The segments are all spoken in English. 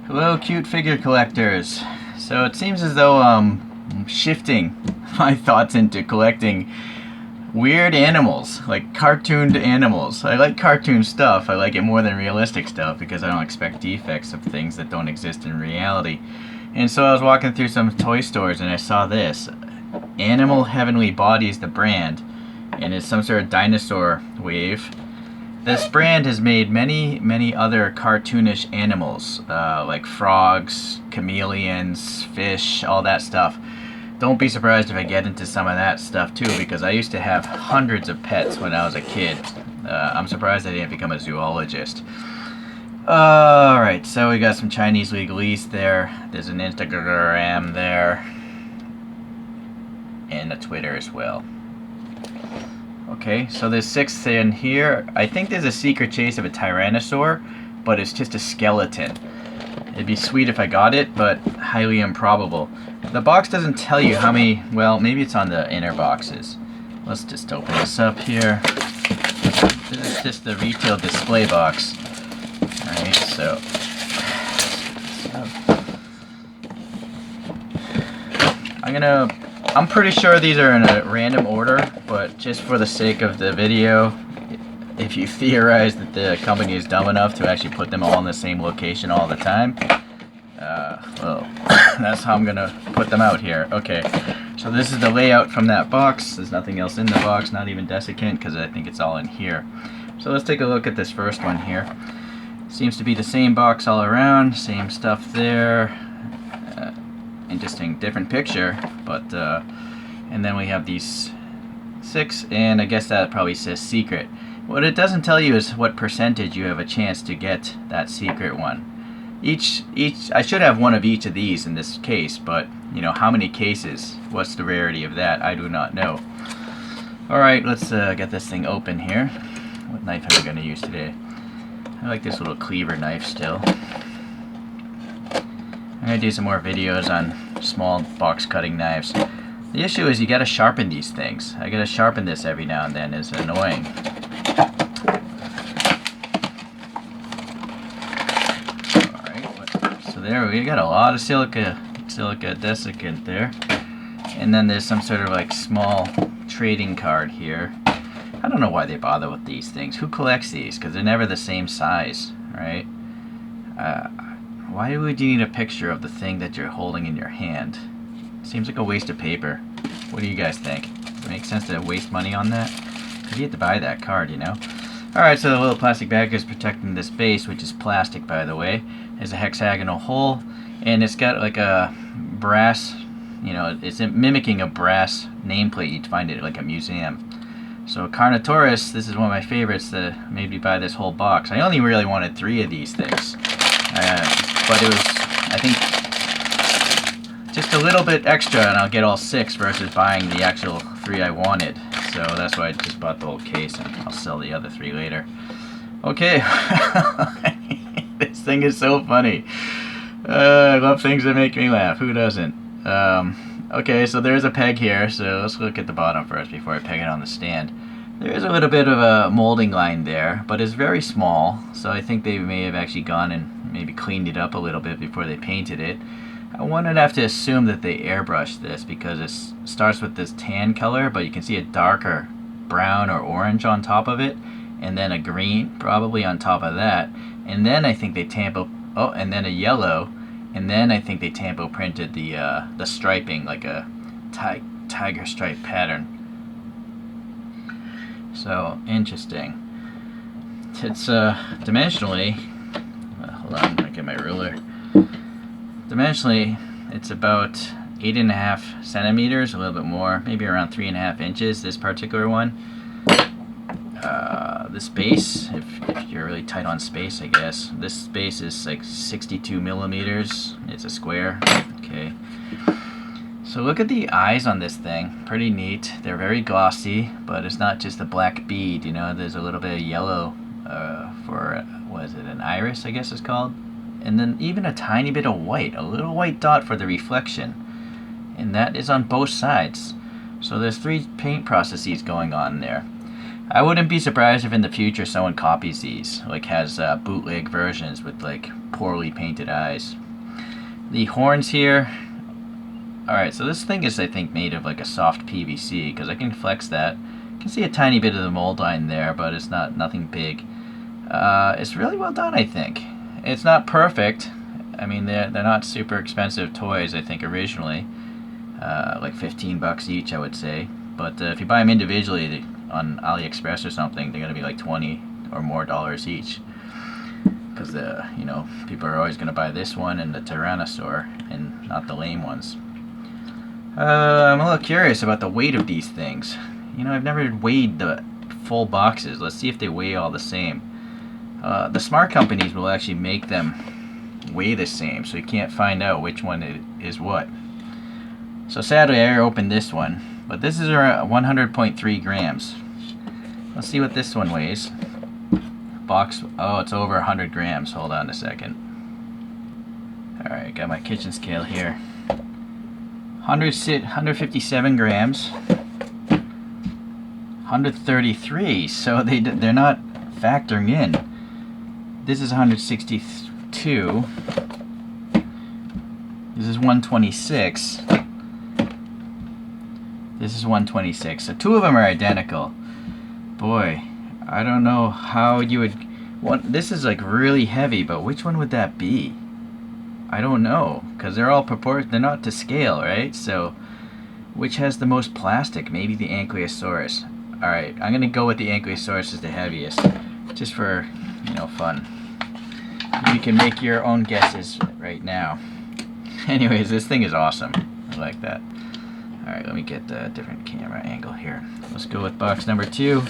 Hello, cute figure collectors. So it seems as though I'm shifting my thoughts into collecting weird animals, like cartooned animals. I like cartoon stuff. I like it more than realistic stuff because I don't expect defects of things that don't exist in reality. And so I was walking through some toy stores and I saw this. Animal Heavenly Bodies, the brand, and it's some sort of dinosaur wave. This brand has made many other cartoonish animals, like frogs, chameleons, fish, all that stuff. Don't be surprised if I get into some of that stuff too, because I used to have hundreds of pets when I was a kid. I'm surprised I didn't become a zoologist. Alright, so we got some Chinese legalese there. There's an Instagram there. And a Twitter as well. Okay, so there's 6 in here. I think there's a secret chase of a Tyrannosaur, but it's just a skeleton. It'd be sweet if I got it, but highly improbable. The box doesn't tell you how many, well, maybe it's on the inner boxes. Let's just open this up here. This is just the retail display box. Alright, so I'm pretty sure these are in a random order, but just for the sake of the video, if you theorize that the company is dumb enough to actually put them all in the same location all the time, well, that's how I'm gonna put them out here. Okay, so this is the layout from that box. There's nothing else in the box, not even desiccant, because I think it's all in here. So let's take a look at this first one here. Seems to be the same box all around, same stuff there. Interesting, different picture, but and then we have these 6, and I guess that probably says secret. What it doesn't tell you is what percentage you have a chance to get that secret one. Each I should have one of each of these in this case, but you know, how many cases? What's the rarity of that? I do not know. Alright, let's get this thing open here. What knife am I going to use today? I like this little cleaver knife still. I'm going to do some more videos on small box cutting knives. The issue is you got to sharpen these things. I got to sharpen this every now and then. It's annoying. Alright, so there we got a lot of silica desiccant there. And then there's some sort of like small trading card here. I don't know why they bother with these things. Who collects these? Because they're never the same size, right? Why would you need a picture of the thing that you're holding in your hand? Seems like a waste of paper. What do you guys think? Does it make sense to waste money on that? Because you have to buy that card, you know? Alright, so the little plastic bag is protecting this base, which is plastic, by the way. There's a hexagonal hole, and it's got like a brass, you know, it's mimicking a brass nameplate. You'd find it at like a museum. So Carnotaurus, this is one of my favorites that made me buy this whole box. I only really wanted 3 of these things. But it was, I think, just a little bit extra and I'll get all 6 versus buying the actual 3 I wanted. So that's why I just bought the whole case and I'll sell the other 3 later. Okay. This thing is so funny. I love things that make me laugh. Who doesn't? Okay, so there's a peg here. So let's look at the bottom first before I peg it on the stand. There is a little bit of a molding line there, but it's very small. So I think they may have actually gone and maybe cleaned it up a little bit before they painted it. One would have to assume that they airbrushed this because it starts with this tan color, but you can see a darker brown or orange on top of it, and then a green probably on top of that, and then I think they and then a yellow, and then I think they tampo printed the striping like a tiger stripe pattern. So interesting. It's dimensionally, hold on, I'm gonna get my ruler. Dimensionally, it's about 8.5 centimeters, a little bit more, maybe around 3.5 inches. This particular one. The space, if you're really tight on space, I guess. This space is like 62 millimeters. It's a square. Okay. So look at the eyes on this thing. Pretty neat. They're very glossy, but it's not just a black bead. You know, there's a little bit of yellow for what is it? An iris, I guess it's called. And then even a tiny bit of white, a little white dot for the reflection. And that is on both sides. So there's 3 paint processes going on there. I wouldn't be surprised if in the future someone copies these, like has bootleg versions with like poorly painted eyes. The horns here. Alright, so this thing is, I think, made of like a soft PVC, because I can flex that. You can see a tiny bit of the mold line there, but it's nothing big. It's really well done, I think. It's not perfect. I mean, they're not super expensive toys, I think, originally. Like 15 bucks each, I would say. But if you buy them individually on AliExpress or something, they're going to be like $20 or more each. Because, you know, people are always going to buy this one and the Tyrannosaur, and not the lame ones. I'm a little curious about the weight of these things. You know, I've never weighed the full boxes. Let's see if they weigh all the same. The smart companies will actually make them weigh the same, so you can't find out which one is what. So sadly, I opened this one, but this is around 100.3 grams. Let's see what this one weighs. Box, oh, it's over 100 grams. Hold on a second. Alright, got my kitchen scale here. 157 grams. 133, so they're not factoring in. This is 162. This is 126. This is 126. So two of them are identical. Boy, I don't know how you would... This is like really heavy, but which one would that be? I don't know, because they're all they're not to scale, right? So, which has the most plastic? Maybe the Ankylosaurus. Alright, I'm going to go with the Ankylosaurus as the heaviest, just for, you know, fun. You can make your own guesses right now. Anyways, this thing is awesome. I like that. Alright, let me get a different camera angle here. Let's go with box number 2.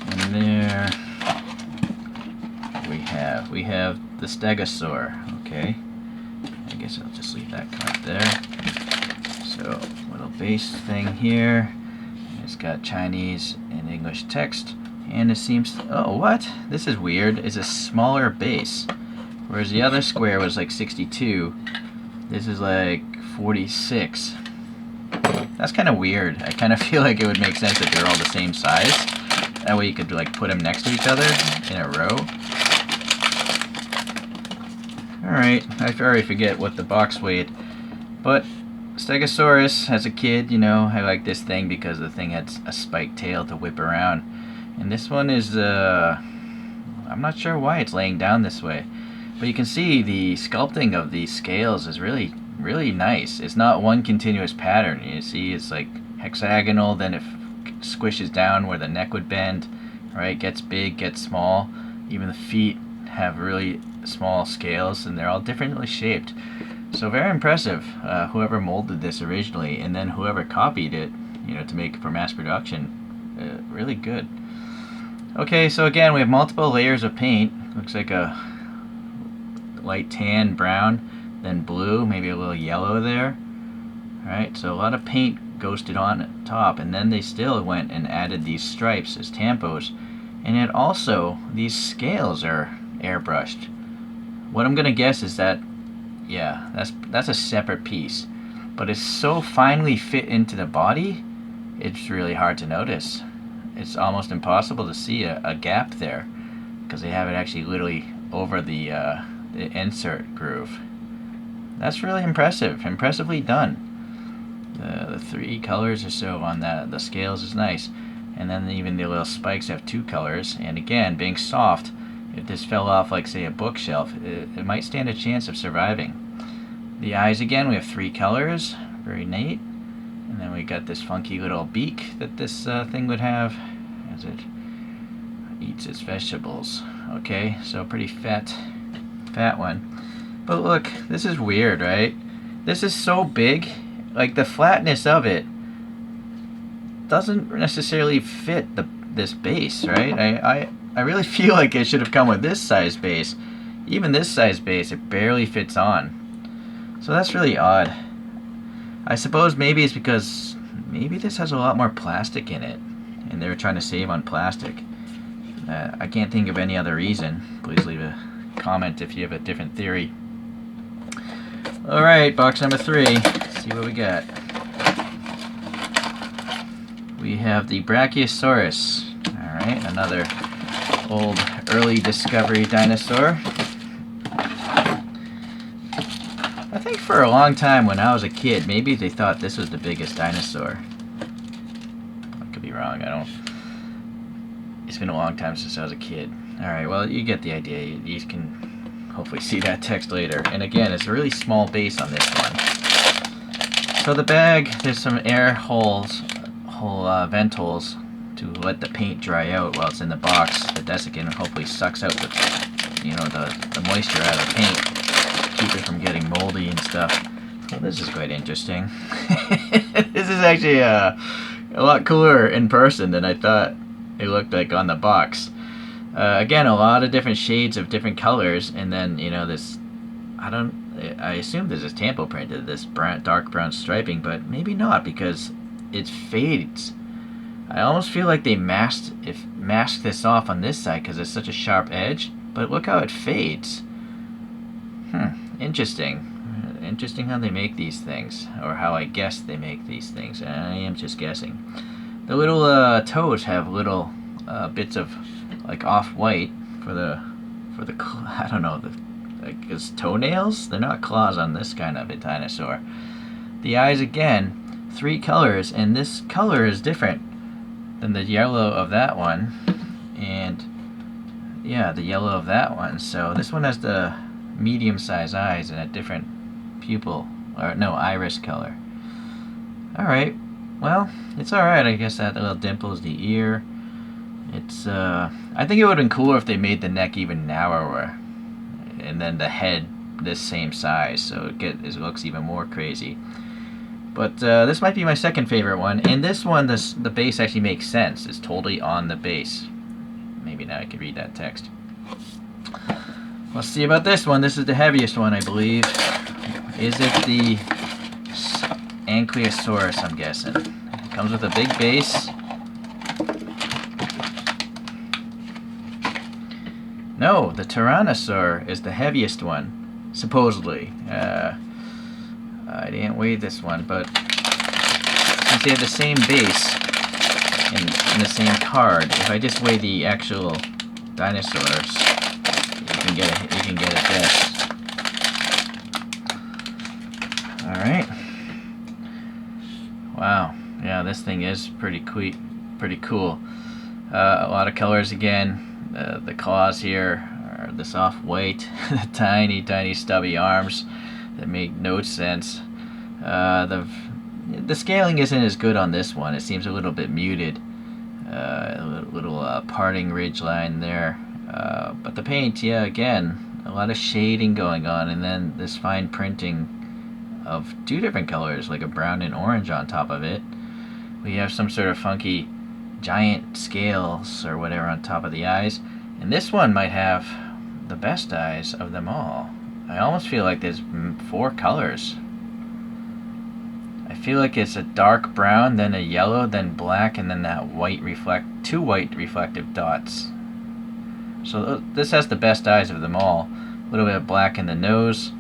And there we have the Stegosaur. Okay, I guess I'll just leave that card there. So, little base thing here. It's got Chinese and English text, and it seems... Oh, what? This is weird. It's a smaller base. Whereas the other square was like 62, this is like 46. That's kind of weird. I kind of feel like it would make sense that they're all the same size. That way you could like put them next to each other in a row. Alright, I already forget what the box weighed. But Stegosaurus, as a kid, you know, I like this thing because the thing had a spiked tail to whip around. And this one is, I'm not sure why it's laying down this way. But you can see the sculpting of these scales is really, really nice. It's not one continuous pattern. You see it's like hexagonal, then it squishes down where the neck would bend, right? Gets big, gets small. Even the feet have really small scales, and they're all differently shaped. So very impressive, whoever molded this originally, and then whoever copied it, you know, to make for mass production. Really good. Okay, so again, we have multiple layers of paint. Looks like a light tan, brown, then blue, maybe a little yellow there. Alright, so a lot of paint ghosted on top, and then they still went and added these stripes as tampos. And yet also, these scales are airbrushed. What I'm gonna guess is that, yeah, that's a separate piece. But it's so finely fit into the body, it's really hard to notice. It's almost impossible to see a gap there, because they have it actually literally over the insert groove. That's really impressive. Impressively done. The 3 colors or so on the scales is nice. And then even the little spikes have 2 colors. And again, being soft, if this fell off like, say, a bookshelf, it might stand a chance of surviving. The eyes, again, we have 3 colors. Very neat. And then we got this funky little beak that this thing would have as it eats its vegetables. Okay, so pretty fat one. But look, this is weird, right? This is so big, like the flatness of it doesn't necessarily fit this base, right? I really feel like it should have come with this size base. Even this size base, it barely fits on. So that's really odd. I suppose maybe it's because maybe this has a lot more plastic in it, and they were trying to save on plastic. I can't think of any other reason. Please leave a comment if you have a different theory. Alright, box number 3. see what we got. We have the Brachiosaurus. Alright, another old early discovery dinosaur. I think for a long time when I was a kid, maybe they thought this was the biggest dinosaur. I could be wrong, I don't... It's been a long time since I was a kid. Alright, well, you get the idea. You can hopefully see that text later. And again, it's a really small base on this one. So the bag, there's some air holes, vent holes to let the paint dry out while it's in the box. The desiccant hopefully sucks out the moisture out of the paint, keep it from getting moldy and stuff. Well, this is quite interesting. This is actually a lot cooler in person than I thought it looked like on the box. Again, a lot of different shades of different colors, and then this. I assume this is tampo printed, this dark brown striping, but maybe not because it fades. I almost feel like they masked this off on this side because it's such a sharp edge, but look how it fades. Interesting. Interesting how they make these things, or how I guess they make these things. I am just guessing. The little toes have little bits of like off-white for the I don't know, like it's toenails. They're not claws on this kind of a dinosaur. The eyes again, 3 colors, and this color is different than the yellow of that one, and yeah, the yellow of that one. So this one has the medium-sized eyes and a different pupil, or no, iris color. Alright, well, it's alright. I guess that little dimple is the ear. It's I think it would have been cooler if they made the neck even narrower, and then the head this same size, so it looks even more crazy. But this might be my second favorite one. And this one, the base actually makes sense. It's totally on the base. Maybe now I can read that text. Let's see about this one. This is the heaviest one, I believe. Is it the Ankylosaurus, I'm guessing. It comes with a big base. No, the Tyrannosaur is the heaviest one, supposedly. I didn't weigh this one, but since they have the same base in the same card, if I just weigh the actual dinosaurs, you can get a guess. All right. Wow. Yeah, this thing is pretty cool. A lot of colors again. The claws here are this off-white, the tiny stubby arms that make no sense. The scaling isn't as good on this one. It seems a little bit muted. A little parting ridge line there. But the paint, yeah, again, a lot of shading going on, and then this fine printing of 2 different colors, like a brown and orange on top of it. We have some sort of funky giant scales or whatever on top of the eyes, and this one might have the best eyes of them all. I almost feel like there's 4 colors. I feel like it's a dark brown, then a yellow, then black, and then that two white reflective dots. So this has the best eyes of them all. A little bit of black in the nose.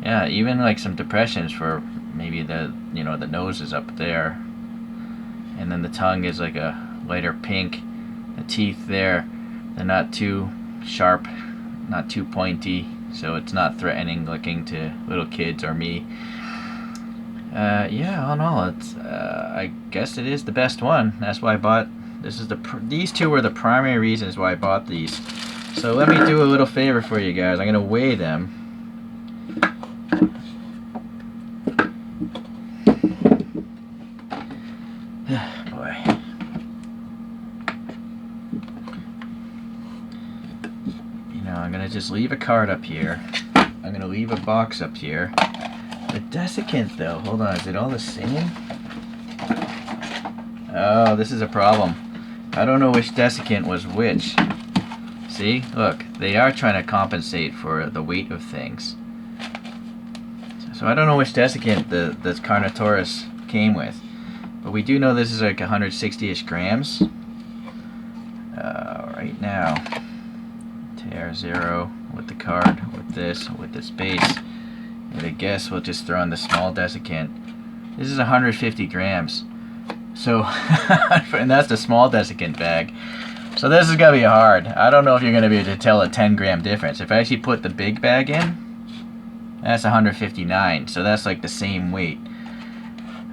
Yeah, even like some depressions for maybe the nose is up there, and then the tongue is like a lighter pink. The teeth there, they're not too sharp, not too pointy, so it's not threatening looking to little kids or me. Yeah, all in all, it's I guess it is the best one. That's why I bought. These 2 were the primary reasons why I bought these. So let me do a little favor for you guys. I'm gonna weigh them. Boy. I'm gonna just leave a card up here. I'm gonna leave a box up here. The desiccant though, hold on, is it all the same? Oh, this is a problem. I don't know which desiccant was which. See, look, they are trying to compensate for the weight of things. So I don't know which desiccant the Carnotaurus came with. But we do know this is like 160-ish grams. Right now, tear 0 with the card, with this base. And I guess we'll just throw in the small desiccant. This is 150 grams. So, and that's the small desiccant bag. So this is going to be hard. I don't know if you're going to be able to tell a 10 gram difference. If I actually put the big bag in, that's 159. So that's like the same weight.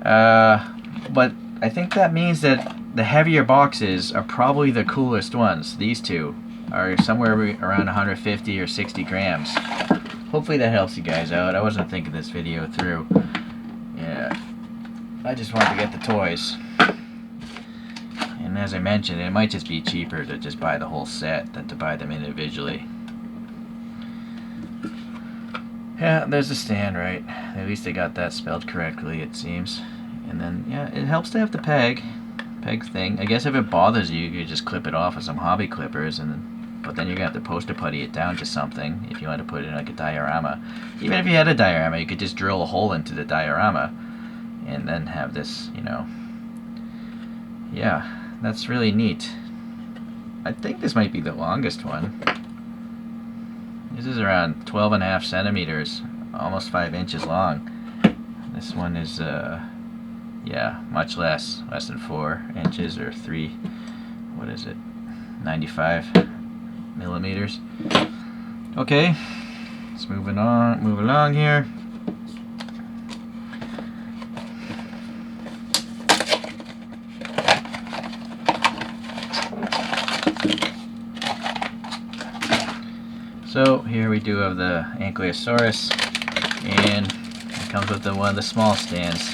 But I think that means that the heavier boxes are probably the coolest ones. These two are somewhere around 150 or 60 grams. Hopefully that helps you guys out. I wasn't thinking this video through. Yeah, I just wanted to get the toys. And as I mentioned, it might just be cheaper to just buy the whole set than to buy them individually. Yeah, there's the stand, right? At least they got that spelled correctly, it seems. And then, yeah, it helps to have the peg thing. I guess if it bothers you, you could just clip it off with some hobby clippers, but then you're gonna have to poster putty it down to something if you want to put it in like a diorama. Even if you had a diorama, you could just drill a hole into the diorama and then have this, you know. Yeah, that's really neat. I think this might be the longest one. This is around 12.5 centimeters, almost 5 inches long. This one is, yeah, much less than 4 inches or 3, what is it, 95 millimeters. Okay, let's move along here. So here we do have the Ankylosaurus, and it comes with one of the small stands.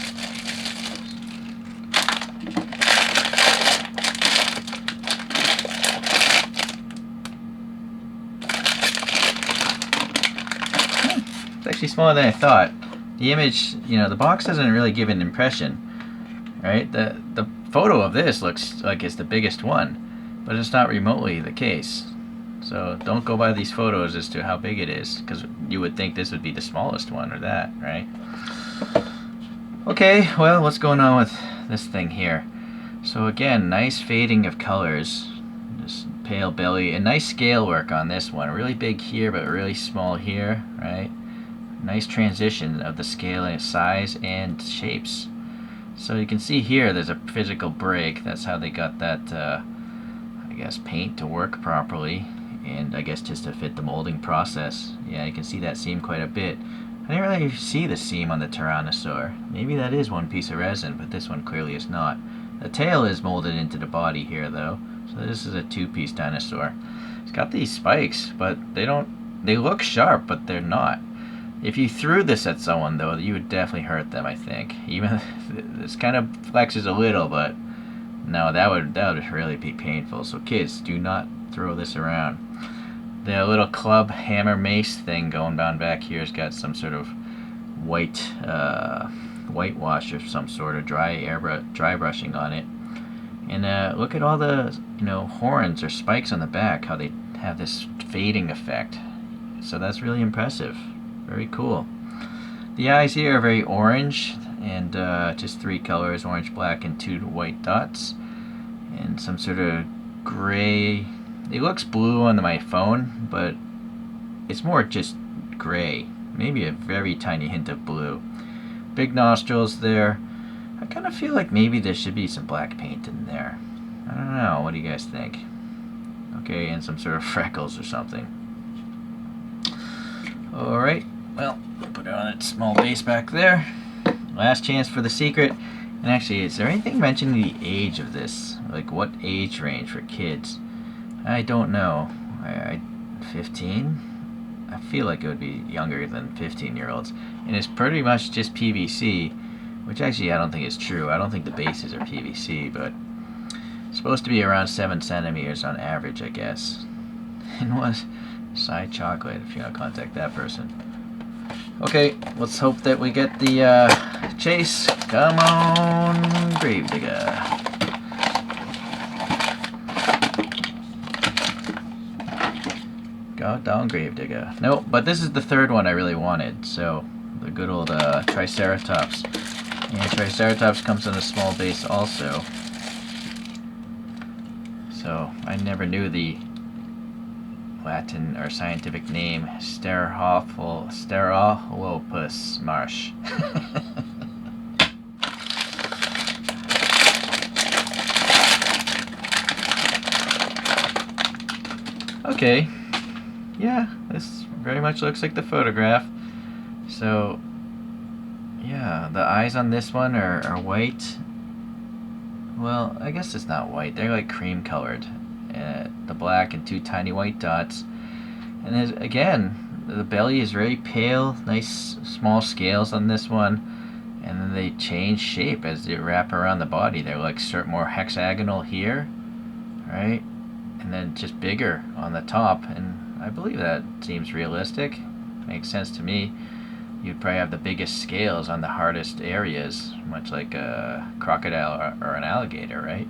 It's actually smaller than I thought. The image, you know, the box doesn't really give an impression, right? The photo of this looks like it's the biggest one, but it's not remotely the case. So don't go by these photos as to how big it is, because you would think this would be the smallest one or that, right? Okay, well, what's going on with this thing here? So again, nice fading of colors, just pale belly, and nice scale work on this one. Really big here, but really small here, right? Nice transition of the scale and size and shapes. So you can see here there's a physical break. That's how they got that, I guess, paint to work properly. And I guess just to fit the molding process. Yeah, you can see that seam quite a bit. I didn't really see the seam on the Tyrannosaur. Maybe that is one piece of resin, but this one clearly is not. The tail is molded into the body here, though. So this is a two-piece dinosaur. It's got these spikes, but they look sharp, but they're not. If you threw this at someone, though, you would definitely hurt them, I think. Even this kind of flexes a little, but no, that would really be painful. So kids, do not throw this around. The little club hammer mace thing going down back here has got some sort of whitewash of some sort, of dry brushing on it. And look at all the, you know, horns or spikes on the back, how they have this fading effect. So that's really impressive. Very cool. The eyes here are very orange, and just 3 colors, orange, black, and 2 white dots, and some sort of gray. It looks blue on my phone, but it's more just gray. Maybe a very tiny hint of blue. Big nostrils there. I kind of feel like maybe there should be some black paint in there. I don't know. What do you guys think? Okay, and some sort of freckles or something. Alright, well, put it on its small base back there. Last chance for the secret. And actually, is there anything mentioning the age of this? Like, what age range for kids? I don't know. 15? I feel like it would be younger than 15-year-olds. And it's pretty much just PVC, which actually I don't think is true. I don't think the bases are PVC, but it's supposed to be around 7 centimeters on average, I guess. And what? Side chocolate, if you want to contact that person. Okay, let's hope that we get the chase. Come on, Gravedigger. God down Gravedigger. Nope, but this is the third one I really wanted. So, the good old Triceratops. And Triceratops comes in a small base also. So, I never knew the Latin or scientific name, Stereolopus marsh. Okay, yeah, this very much looks like the photograph. So, yeah, the eyes on this one are white. Well, I guess it's not white. They're like cream colored. The black and 2 tiny white dots. And there's, again, the belly is very pale. Nice small scales on this one. And then they change shape as they wrap around the body. They're like more hexagonal here, right? And then just bigger on the top. And I believe that seems realistic. Makes sense to me. You'd probably have the biggest scales on the hardest areas, much like a crocodile or an alligator, right?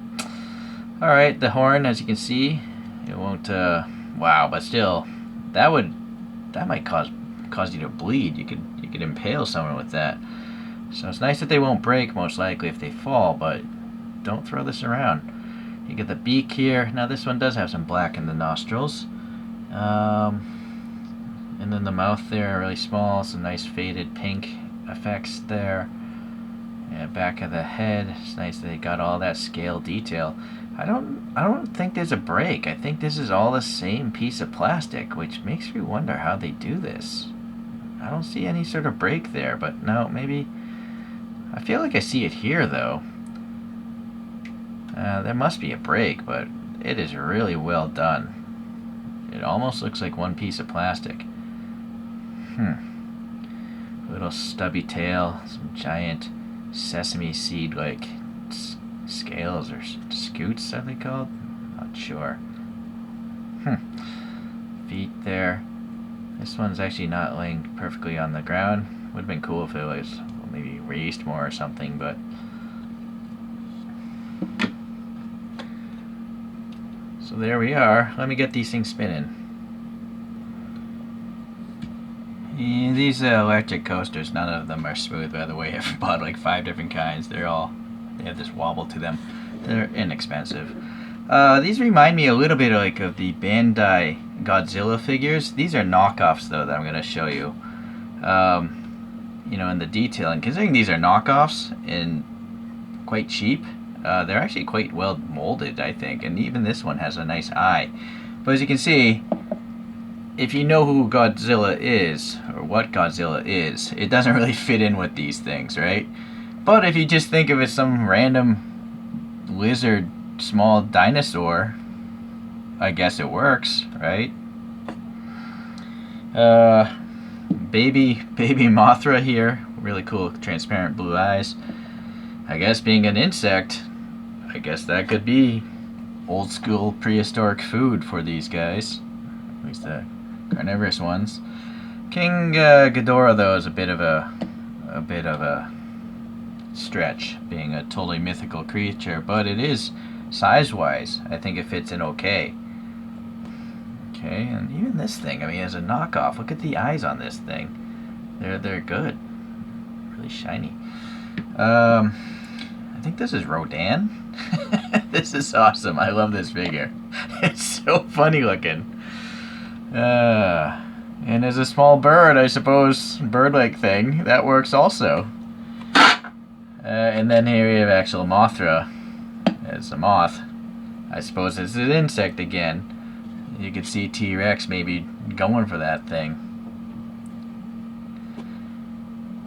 Alright, the horn, as you can see, it won't, wow, but still, that might cause you to bleed. You could impale someone with that. So it's nice that they won't break, most likely, if they fall, but don't throw this around. You get the beak here. Now this one does have some black in the nostrils. And then the mouth there, really small, some nice faded pink effects there. And back of the head, it's nice that they got all that scale detail. I don't think there's a break. I think this is all the same piece of plastic, which makes me wonder how they do this. I don't see any sort of break there, but no, maybe. I feel like I see it here though. There must be a break, but it is really well done. It almost looks like one piece of plastic. Little stubby tail, some giant sesame seed like scales or scutes, are they called? Not sure. Feet there. This one's actually not laying perfectly on the ground. Would have been cool if it was maybe raised more or something, but so there we are. Let me get these things spinning. And these electric coasters, none of them are smooth, by the way. I've bought like 5 different kinds. They have this wobble to them. They're inexpensive. These remind me a little bit of the Bandai Godzilla figures. These are knockoffs though that I'm going to show you. You know, in the detailing. Considering these are knockoffs and quite cheap, they're actually quite well molded, I think. And even this one has a nice eye. But as you can see, if you know who Godzilla is, or what Godzilla is, it doesn't really fit in with these things, right? But if you just think of it as some random lizard, small dinosaur, I guess it works, right? Baby Mothra here, really cool transparent blue eyes. I guess being an insect, I guess that could be old school prehistoric food for these guys, at least the carnivorous ones. King Ghidorah though is a bit of a stretch, being a totally mythical creature, but it is size-wise, I think it fits in okay. Okay, and even this thing, I mean, as a knockoff, look at the eyes on this thing. They're good, really shiny. I think this is Rodan. This is awesome. I love this figure. It's so funny looking. And as a small bird, I suppose, bird-like thing, that works also. And then here we have actual Mothra as a moth. I suppose it's an insect again. You could see T-Rex maybe going for that thing.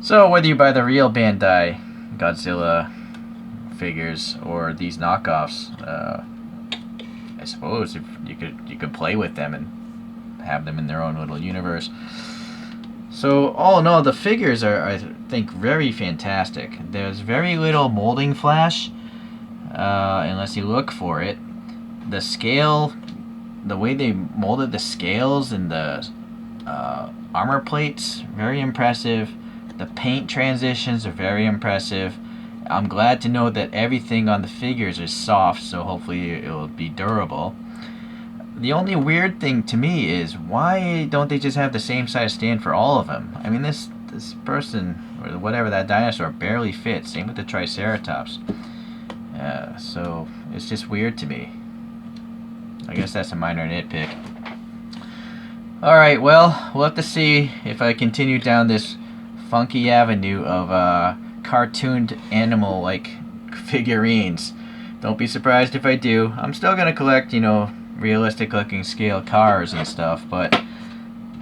So whether you buy the real Bandai Godzilla figures or these knockoffs, I suppose if you could play with them and have them in their own little universe. So all in all, the figures are, I think, very fantastic. There's very little molding flash, unless you look for it. The scale, the way they molded the scales and the armor plates, very impressive. The paint transitions are very impressive. I'm glad to know that everything on the figures is soft, so hopefully it will be durable. The only weird thing to me is, why don't they just have the same size stand for all of them? I mean, this person, or whatever, that dinosaur, barely fits. Same with the Triceratops. So it's just weird to me. I guess that's a minor nitpick. Alright, well, we'll have to see if I continue down this funky avenue of cartooned animal-like figurines. Don't be surprised if I do. I'm still gonna collect, you know, realistic-looking scale cars and stuff, but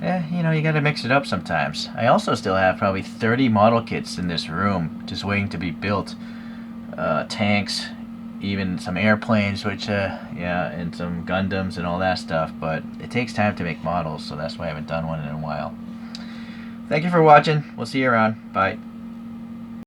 you know, you gotta mix it up sometimes. I also still have probably 30 model kits in this room just waiting to be built. Tanks, even some airplanes, which, yeah, and some Gundams and all that stuff, but it takes time to make models, so that's why I haven't done one in a while. Thank you for watching. We'll see you around. Bye.